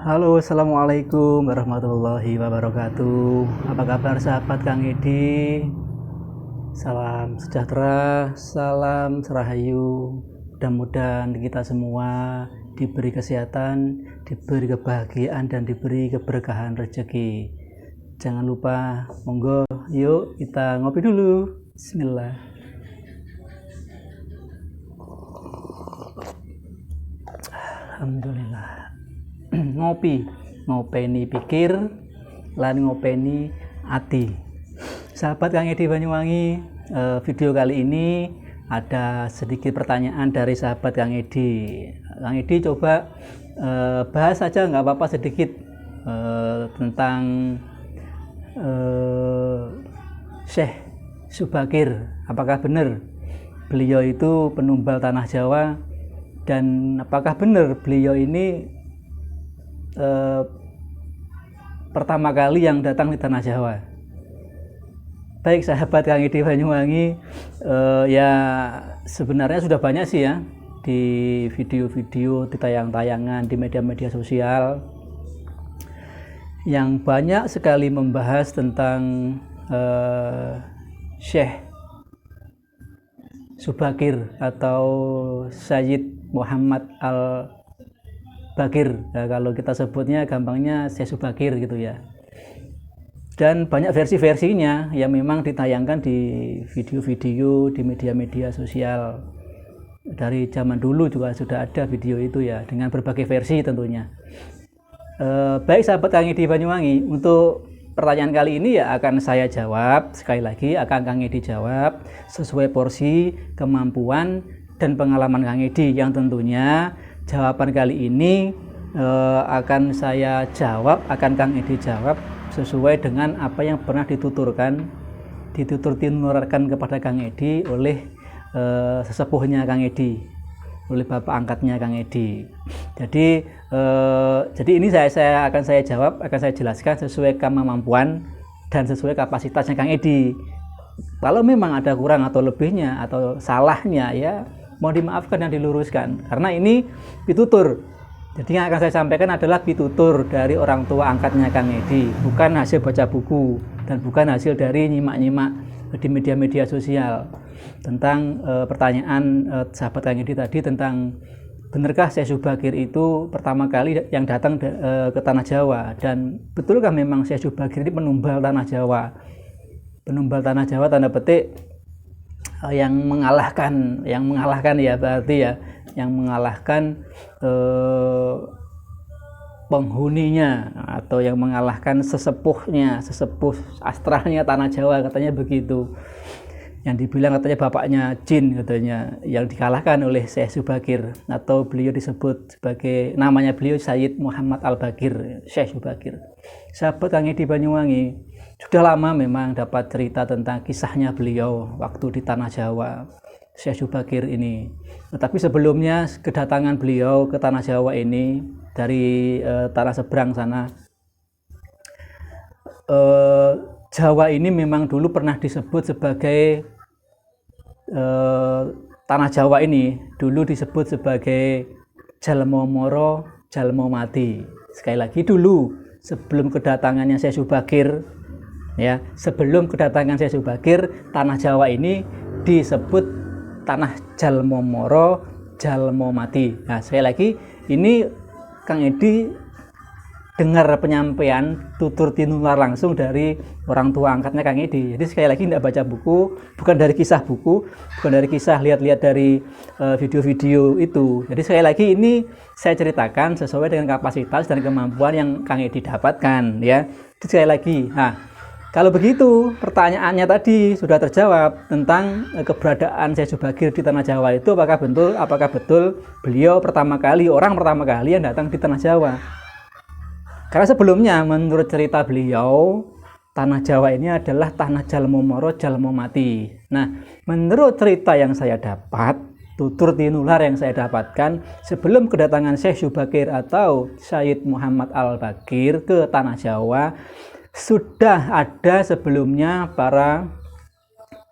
Halo, assalamualaikum warahmatullahi wabarakatuh. Apa kabar sahabat Kang Edi? Salam sejahtera, salam rahayu. Mudah-mudahan kita semua diberi kesehatan, diberi kebahagiaan, dan diberi keberkahan rezeki. Jangan lupa, monggo, yuk kita ngopi dulu. Bismillah. Alhamdulillah. ngopeni pikir lan ngopeni ati. Sahabat Kang Edi Banyuwangi, video kali ini ada sedikit pertanyaan dari sahabat Kang Edi. Kang Edi coba bahas saja, nggak apa-apa, sedikit tentang Syekh Subakir. Apakah benar beliau itu penumbal tanah Jawa, dan apakah benar beliau ini pertama kali yang datang di tanah Jawa? Baik sahabat Kang Edi Banyuwangi, ya sebenarnya sudah banyak sih ya di video-video, di tayang-tayangan, di media-media sosial yang banyak sekali membahas tentang Syekh Subakir atau Sayyid Muhammad Al-Bakir. Nah, kalau kita sebutnya gampangnya Syekh Subakir gitu ya. Dan banyak versi-versinya yang memang ditayangkan di video-video, di media-media sosial. Dari zaman dulu juga sudah ada video itu ya, dengan berbagai versi tentunya. Baik sahabat Kang Edi Banyuwangi, untuk pertanyaan kali ini ya akan saya jawab. Sekali lagi akan Kang Edi jawab sesuai porsi, kemampuan, dan pengalaman Kang Edi, yang tentunya jawaban kali ini akan saya jawab, akan Kang Edi jawab sesuai dengan apa yang pernah ditunurkan kepada Kang Edi oleh sesepuhnya Kang Edi, oleh bapak angkatnya Kang Edi. Jadi ini saya akan jawab, akan saya jelaskan sesuai kemampuan dan sesuai kapasitasnya Kang Edi. Kalau memang ada kurang atau lebihnya atau salahnya ya mohon dimaafkan dan diluruskan, karena ini pitutur. Jadi yang akan saya sampaikan adalah pitutur dari orang tua angkatnya Kang Edi, bukan hasil baca buku dan bukan hasil dari nyimak-nyimak di media-media sosial. Tentang pertanyaan sahabat Kang Edi tadi tentang benarkah Syekh Subakir itu pertama kali yang datang ke tanah Jawa, dan betulkah memang Syekh Subakir ini penumbal tanah Jawa? Penumbal tanah Jawa tanda petik yang mengalahkan ya, berarti ya yang mengalahkan penghuninya, atau yang mengalahkan sesepuh astralnya tanah Jawa, katanya begitu. Yang dibilang katanya bapaknya jin, katanya, yang dikalahkan oleh Syekh Subakir, atau beliau disebut sebagai, namanya beliau Sayyid Muhammad Al-Bakir, Syekh Subakir. Sahabat Kang Edi Banyuwangi, sudah lama memang dapat cerita tentang kisahnya beliau waktu di tanah Jawa, Syekh Subakir ini. Tetapi sebelumnya kedatangan beliau ke tanah Jawa ini dari tanah seberang sana, Jawa ini memang dulu pernah disebut sebagai tanah Jawa ini dulu disebut sebagai Jalmo Moro, Jalmo Mati. Sekali lagi, dulu sebelum kedatangannya Syekh Subakir ya, sebelum kedatangan Syekh Subakir, tanah Jawa ini disebut tanah Jalmo Moro, Jalmo Mati. Nah, sekali lagi ini Kang Edi dengar penyampaian tutur tinular langsung dari orang tua angkatnya Kang Edi. Jadi sekali lagi tidak baca buku, bukan dari kisah buku, bukan dari kisah lihat-lihat dari video-video itu. Jadi sekali lagi ini saya ceritakan sesuai dengan kapasitas dan kemampuan yang Kang Edi dapatkan ya. Jadi sekali lagi, nah kalau begitu pertanyaannya tadi sudah terjawab tentang keberadaan Syekh Subakir di tanah Jawa itu, apakah betul beliau orang pertama kali yang datang di tanah Jawa. Karena sebelumnya menurut cerita beliau, tanah Jawa ini adalah tanah Jalmo Moro, Jalmo Mati. Nah, menurut cerita yang saya dapat, tutur tinular yang saya dapatkan, sebelum kedatangan Syekh Subakir atau Sayyid Muhammad Al-Bakir ke tanah Jawa, sudah ada sebelumnya para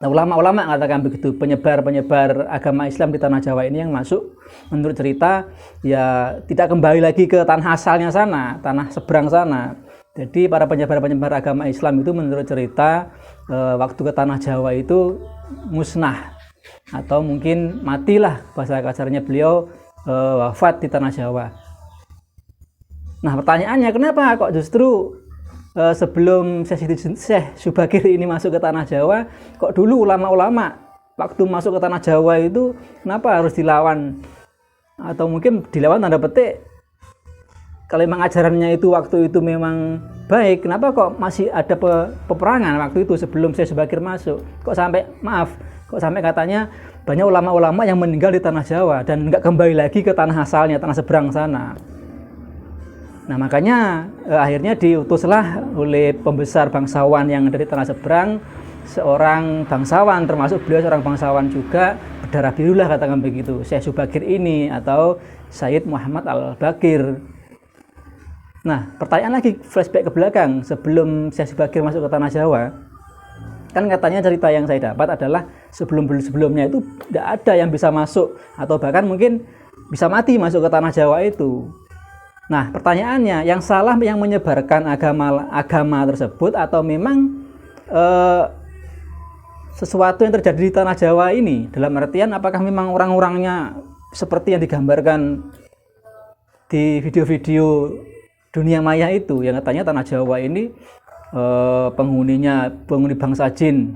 Nah, ulama-ulama mengatakan begitu, penyebar agama Islam di tanah Jawa ini yang masuk menurut cerita ya tidak kembali lagi ke tanah asalnya sana, tanah seberang sana. Jadi para penyebar agama Islam itu menurut cerita waktu ke tanah Jawa itu musnah atau mungkin matilah, bahasa kasarnya beliau wafat di tanah Jawa. Nah, pertanyaannya kenapa kok justru sebelum Syekh Subagir ini masuk ke tanah Jawa, kok dulu ulama-ulama waktu masuk ke tanah Jawa itu kenapa harus dilawan? Atau mungkin dilawan tanda petik, kalau memang ajarannya itu waktu itu memang baik, kenapa kok masih ada peperangan waktu itu sebelum Syekh Subagir masuk? Kok sampai katanya banyak ulama-ulama yang meninggal di tanah Jawa dan nggak kembali lagi ke tanah asalnya, tanah seberang sana. Nah, makanya akhirnya diutuslah oleh pembesar bangsawan yang dari tanah seberang seorang bangsawan, termasuk beliau seorang bangsawan juga, berdarah biru lah katakan begitu, Syekh Subagir ini atau Sayyid Muhammad Al-Baqir. Nah, pertanyaan lagi, flashback ke belakang sebelum Syekh Subagir masuk ke tanah Jawa, kan katanya cerita yang saya dapat adalah sebelumnya itu tidak ada yang bisa masuk atau bahkan mungkin bisa mati masuk ke tanah Jawa itu. Nah, pertanyaannya, yang salah yang menyebarkan agama tersebut atau memang sesuatu yang terjadi di tanah Jawa ini, dalam artian apakah memang orang-orangnya seperti yang digambarkan di video-video dunia maya itu, yang katanya tanah Jawa ini penghuni bangsa jin.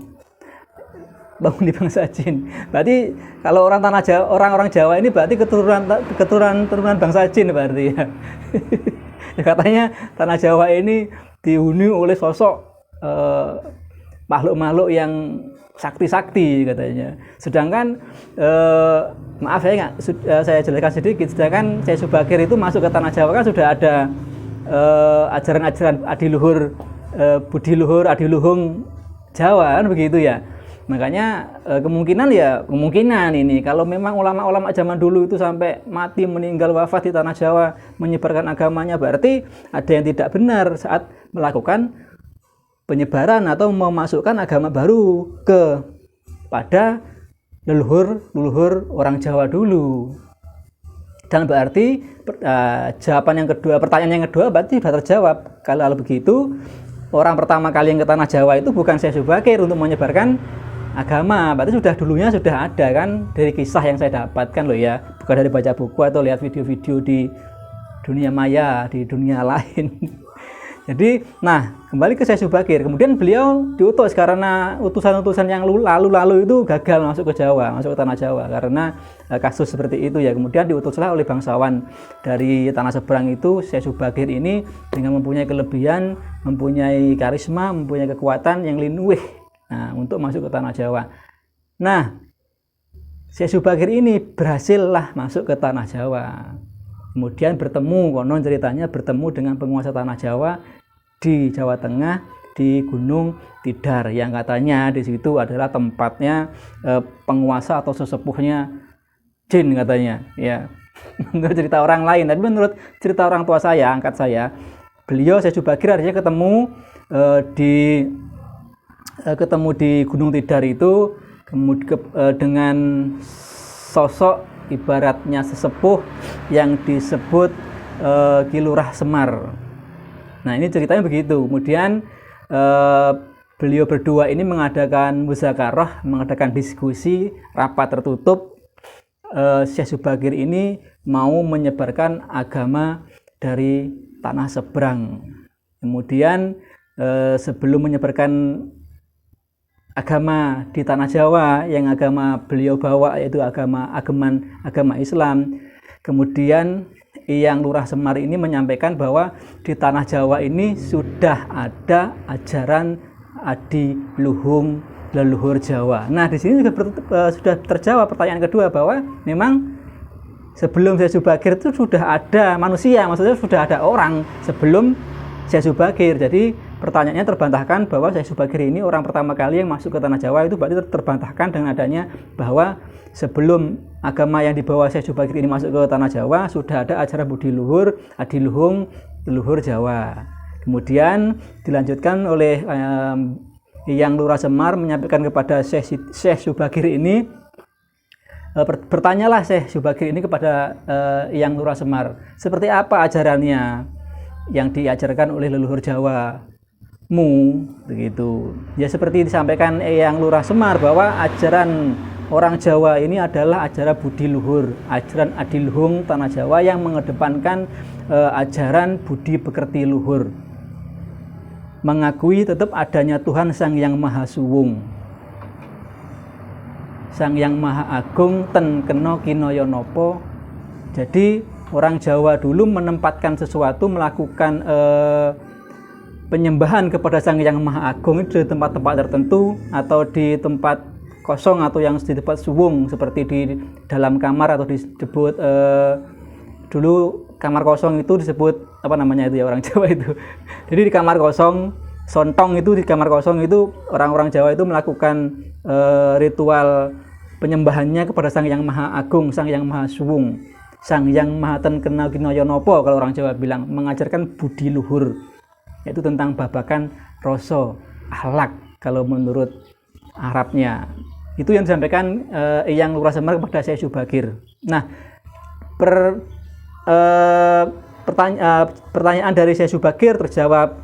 Berarti kalau orang-orang Jawa ini berarti keturunan bangsa jin berarti ya. Ya, katanya tanah Jawa ini dihuni oleh sosok makhluk-makhluk yang sakti-sakti katanya. Sedangkan maaf saya jelaskan sedikit, sedangkan Syekh Subagir itu masuk ke tanah Jawa kan sudah ada ajaran-ajaran adiluhur, budi luhur, adiluhung Jawa kan begitu ya. Makanya kemungkinan ini kalau memang ulama-ulama zaman dulu itu sampai mati, meninggal, wafat di tanah Jawa menyebarkan agamanya, berarti ada yang tidak benar saat melakukan penyebaran atau memasukkan agama baru pada leluhur orang Jawa dulu. Dan berarti pertanyaan yang kedua berarti sudah terjawab. Kalau begitu, orang pertama kali yang ke tanah Jawa itu bukan Syekh Subagir untuk menyebarkan agama, berarti sudah ada kan, dari kisah yang saya dapatkan loh ya, bukan dari baca buku atau lihat video-video di dunia maya, di dunia lain. Jadi, nah kembali ke Syekh Subagir, kemudian beliau diutus karena utusan-utusan yang lalu itu gagal masuk ke tanah Jawa karena kasus seperti itu ya. Kemudian diutuslah oleh bangsawan dari tanah seberang itu, Syekh Subagir ini dengan mempunyai kelebihan, mempunyai karisma, mempunyai kekuatan yang linuwih. Nah, untuk masuk ke tanah Jawa. Nah, Syekh Subagir ini berhasillah masuk ke tanah Jawa. Kemudian konon ceritanya bertemu dengan penguasa tanah Jawa di Jawa Tengah, di Gunung Tidar, yang katanya di situ adalah tempatnya penguasa atau sesepuhnya jin katanya. Ya, menurut cerita orang lain, tapi menurut cerita orang tua saya, angkat saya, beliau Syekh Subagir artinya ketemu di Gunung Tidar itu dengan sosok ibaratnya sesepuh yang disebut Ki Lurah Semar. Nah, ini ceritanya begitu. Kemudian beliau berdua ini mengadakan muzakarah, mengadakan diskusi rapat tertutup. Syekh Subagir ini mau menyebarkan agama dari tanah seberang. Kemudian sebelum menyebarkan agama di tanah Jawa, yang agama beliau bawa yaitu agama Islam. Kemudian Yang Lurah Semar ini menyampaikan bahwa di tanah Jawa ini sudah ada ajaran adiluhung leluhur Jawa. Nah, di sini juga sudah terjawab pertanyaan kedua, bahwa memang sebelum Syekh Subagir itu sudah ada manusia, maksudnya sudah ada orang sebelum Syekh Subagir. Jadi pertanyaannya terbantahkan bahwa Syekh Subagir ini orang pertama kali yang masuk ke tanah Jawa, itu berarti terbantahkan dengan adanya bahwa sebelum agama yang dibawa Syekh Subagir ini masuk ke tanah Jawa sudah ada ajaran budi luhur, adiluhung leluhur Jawa. Kemudian dilanjutkan oleh Yang Lurah Semar menyampaikan kepada Syekh Subagir ini, bertanyalah Syekh Subagir ini kepada Yang Lurah Semar, seperti apa ajarannya yang diajarkan oleh leluhur Jawa mu, begitu. Ya seperti disampaikan Yang Lurah Semar bahwa ajaran orang Jawa ini adalah ajaran budi luhur, ajaran adiluhung tanah Jawa yang mengedepankan ajaran budi pekerti luhur, mengakui tetap adanya Tuhan Sang Yang Maha Suwung, Sang Yang Maha Agung, ten kena kinaya napa. Jadi orang Jawa dulu menempatkan sesuatu, melakukan penyembahan kepada Sang Yang Maha Agung itu di tempat-tempat tertentu atau di tempat kosong atau yang di tempat suwung, seperti di dalam kamar atau disebut dulu kamar kosong itu disebut apa namanya itu ya orang Jawa itu. Jadi di kamar kosong, sontong itu, di kamar kosong itu orang-orang Jawa itu melakukan ritual penyembahannya kepada Sang Yang Maha Agung, Sang Yang Maha Suwung, Sang Yang Maha Ten Kena Kinaya Napa kalau orang Jawa bilang, mengajarkan budi luhur, yaitu tentang babakan rasa akhlak kalau menurut Arabnya. Itu yang disampaikan Yang Lurah Semar kepada Syekh Subagir. Nah, pertanyaan dari Syekh Subagir terjawab.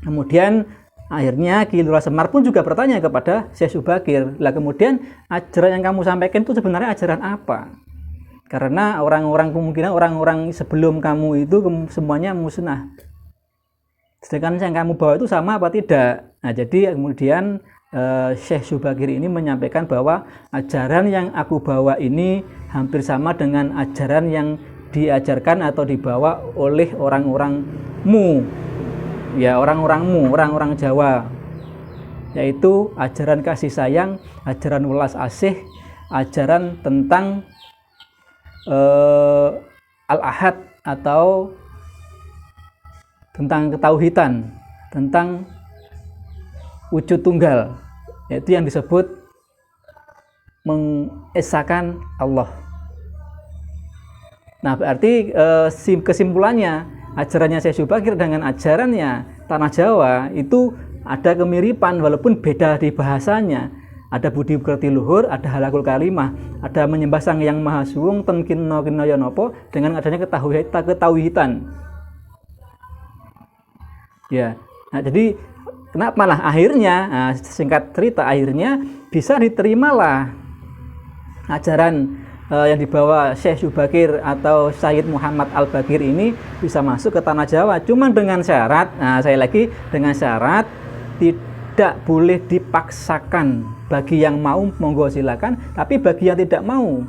Kemudian akhirnya Ki Lurah Semar pun juga bertanya kepada Syekh Subagir, lah kemudian ajaran yang kamu sampaikan itu sebenarnya ajaran apa? Karena kemungkinan orang-orang sebelum kamu itu semuanya musnah, sedangkan yang kamu bawa itu sama apa tidak? Nah, jadi kemudian Syekh Subagir ini menyampaikan bahwa ajaran yang aku bawa ini hampir sama dengan ajaran yang diajarkan atau dibawa oleh orang-orang mu, ya orang-orang Jawa, yaitu ajaran kasih sayang, ajaran welas asih, ajaran tentang al-ahad atau tentang ketauhidan, tentang wujud tunggal, yaitu yang disebut mengesahkan Allah. Nah, berarti kesimpulannya ajarannya Syekh Subagir dengan ajarannya tanah Jawa itu ada kemiripan walaupun beda di bahasanya. Ada budi pekerti luhur, ada halakul kalimah, ada menyembah Sang Yang Maha Suwung, ten kena kinaya napa, dengan adanya ketauhidan. Ya. Nah, jadi kenapa malah akhirnya, singkat cerita, akhirnya bisa diterimalah ajaran yang dibawa Syekh Subagir atau Sayyid Muhammad Al-Bagir ini bisa masuk ke tanah Jawa. Cuma dengan syarat, dengan syarat tidak boleh dipaksakan. Bagi yang mau monggo silakan, tapi bagi yang tidak mau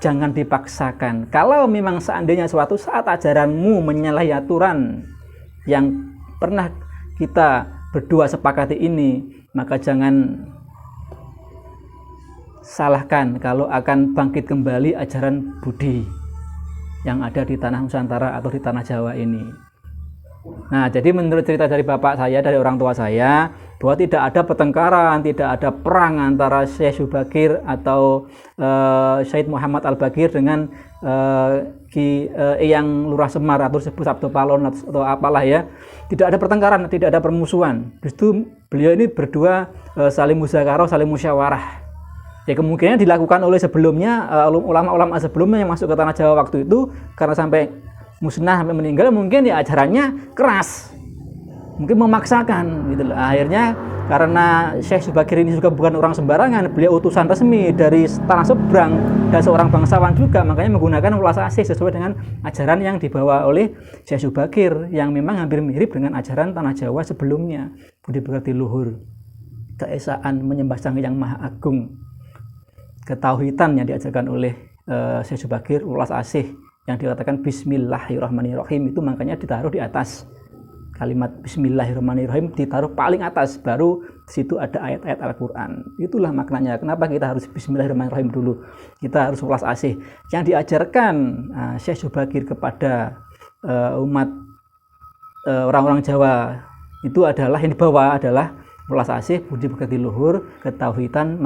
jangan dipaksakan. Kalau memang seandainya suatu saat ajaranmu menyalahi aturan yang pernah kita berdua sepakati ini, maka jangan salahkan kalau akan bangkit kembali ajaran budi yang ada di tanah Nusantara atau di tanah Jawa ini. Nah, jadi menurut cerita dari bapak saya, dari orang tua saya, bahwa tidak ada pertengkaran, tidak ada perang antara Syekh Subagir atau Syed Muhammad Al-Bagir dengan Yang Lurah Semar atau disebut Sabdo Palon atau apalah ya. Tidak ada pertengkaran, tidak ada permusuhan. Justru beliau ini berdua saling muzakarah, saling musyawarah. Ya, kemungkinan dilakukan oleh sebelumnya ulama-ulama sebelumnya yang masuk ke tanah Jawa waktu itu, karena sampai musnah, sampai meninggal, mungkin ya ajarannya keras, mungkin memaksakan gitu loh. Akhirnya karena Syekh Subagir ini juga bukan orang sembarangan, beliau utusan resmi dari tanah seberang dan seorang bangsawan juga, makanya menggunakan welas asih sesuai dengan ajaran yang dibawa oleh Syekh Subagir yang memang hampir mirip dengan ajaran tanah Jawa sebelumnya, budi pekerti luhur, keesaan, menyembah Sang Yang Maha Agung, ketauhidan yang diajarkan oleh Syekh Subagir, welas asih yang dikatakan Bismillahirrahmanirrahim, itu makanya ditaruh di atas. Kalimat Bismillahirrahmanirrahim ditaruh paling atas, baru situ ada ayat-ayat Al-Quran. Itulah maknanya kenapa kita harus Bismillahirrahmanirrahim dulu, kita harus welas asih. Yang diajarkan Syekh Subagir kepada umat orang-orang Jawa itu adalah, yang dibawa adalah welas asih, budi pekerti luhur, ketauhidan,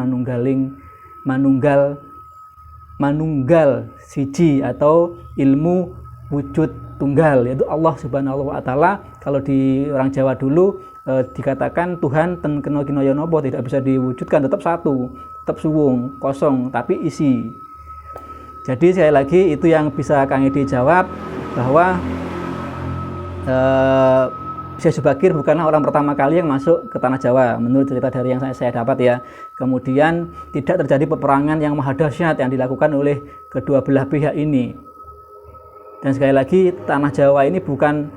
manunggal siji atau ilmu wujud tunggal, yaitu Allah Subhanahu wa taala. Kalau di orang Jawa dulu dikatakan Tuhan ten kena kinaya napa, tidak bisa diwujudkan, tetap satu, tetap suwung, kosong, tapi isi. Jadi sekali lagi itu yang bisa Kang Edi jawab, bahwa Syekh Subakir bukanlah orang pertama kali yang masuk ke tanah Jawa, menurut cerita dari yang saya dapat ya. Kemudian tidak terjadi peperangan yang maha dahsyat yang dilakukan oleh kedua belah pihak ini. Dan sekali lagi tanah Jawa ini bukan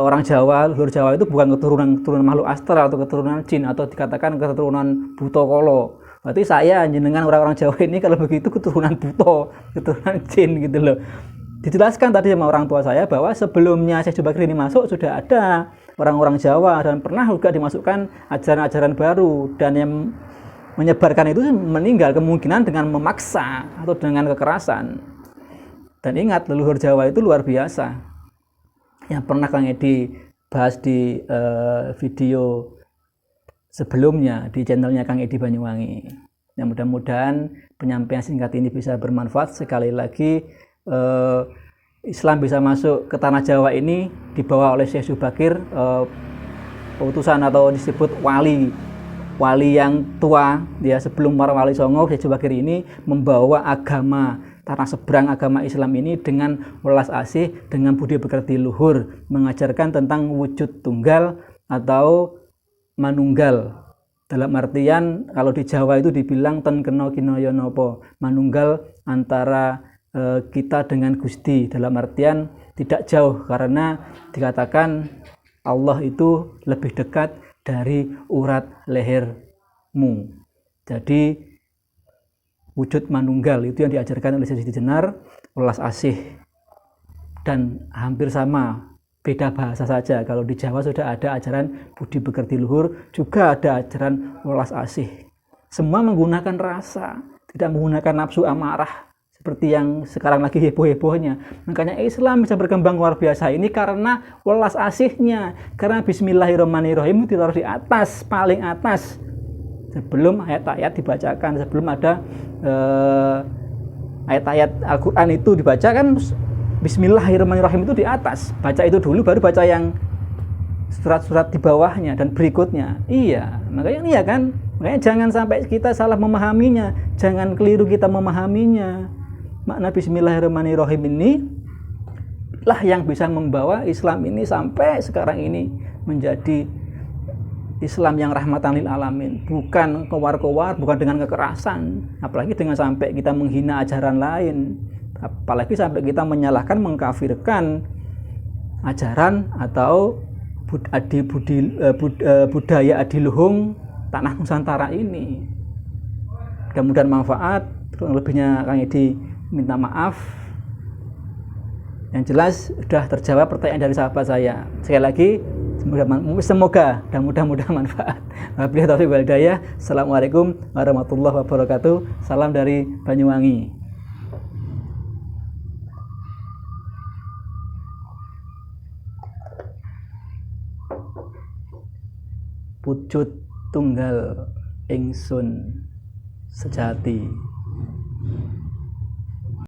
orang Jawa, luhur Jawa itu bukan keturunan makhluk astral atau keturunan jin atau dikatakan keturunan buta kolo. Berarti saya jenengan orang-orang Jawa ini kalau begitu keturunan buta, keturunan jin gitu loh. Dijelaskan tadi sama orang tua saya bahwa sebelumnya Syekh Subakir ini masuk sudah ada orang-orang Jawa dan pernah juga dimasukkan ajaran-ajaran baru, dan yang menyebarkan itu meninggal kemungkinan dengan memaksa atau dengan kekerasan. Dan ingat, leluhur Jawa itu luar biasa. Yang pernah Kang Edi bahas di video sebelumnya di channelnya Kang Edi Banyuwangi. Ya, mudah-mudahan penyampaian singkat ini bisa bermanfaat. Sekali lagi, Islam bisa masuk ke tanah Jawa ini dibawa oleh Syekh Subakir, utusan atau disebut wali yang tua ya, sebelum para wali songo. Syekh Subakir ini membawa agama tanah seberang, agama Islam ini dengan welas asih, dengan budi pekerti luhur, mengajarkan tentang wujud tunggal atau manunggal. Dalam artian kalau di Jawa itu dibilang ten kena kinaya napa, manunggal antara kita dengan Gusti, dalam artian tidak jauh, karena dikatakan Allah itu lebih dekat dari urat lehermu. Jadi wujud manunggal itu yang diajarkan oleh Syekh Siti Jenar, welas asih, dan hampir sama, beda bahasa saja. Kalau di Jawa sudah ada ajaran budi pekerti luhur, juga ada ajaran welas asih. Semua menggunakan rasa, tidak menggunakan nafsu amarah seperti yang sekarang lagi heboh-hebohnya. Makanya Islam bisa berkembang luar biasa ini karena welas asihnya, karena Bismillahirrahmanirrahim ditaruh di atas, paling atas, sebelum ayat-ayat dibacakan, sebelum ada ayat-ayat Al-Quran itu dibacakan, Bismillahirrahmanirrahim itu di atas. Baca itu dulu, baru baca yang surat-surat di bawahnya dan berikutnya. Iya, makanya iya kan, makanya jangan sampai kita salah memahaminya, jangan keliru kita memahaminya. Makna Bismillahirrahmanirrahim ini lah yang bisa membawa Islam ini sampai sekarang ini menjadi Islam yang rahmatan lil alamin, bukan kowar-kowar, bukan dengan kekerasan, apalagi dengan sampai kita menghina ajaran lain, apalagi sampai kita menyalahkan, mengkafirkan ajaran atau budaya adiluhung tanah Nusantara ini. Mudah-mudahan manfaat. Kurang lebihnya Kang Edi minta maaf. Yang jelas sudah terjawab pertanyaan dari sahabat saya. Sekali lagi semoga dan mudah-mudahan manfaat. Wabillahi taufiq wal hidayah. Assalamualaikum warahmatullahi wabarakatuh. Salam dari Banyuwangi. Wujud tunggal ingsun sejati.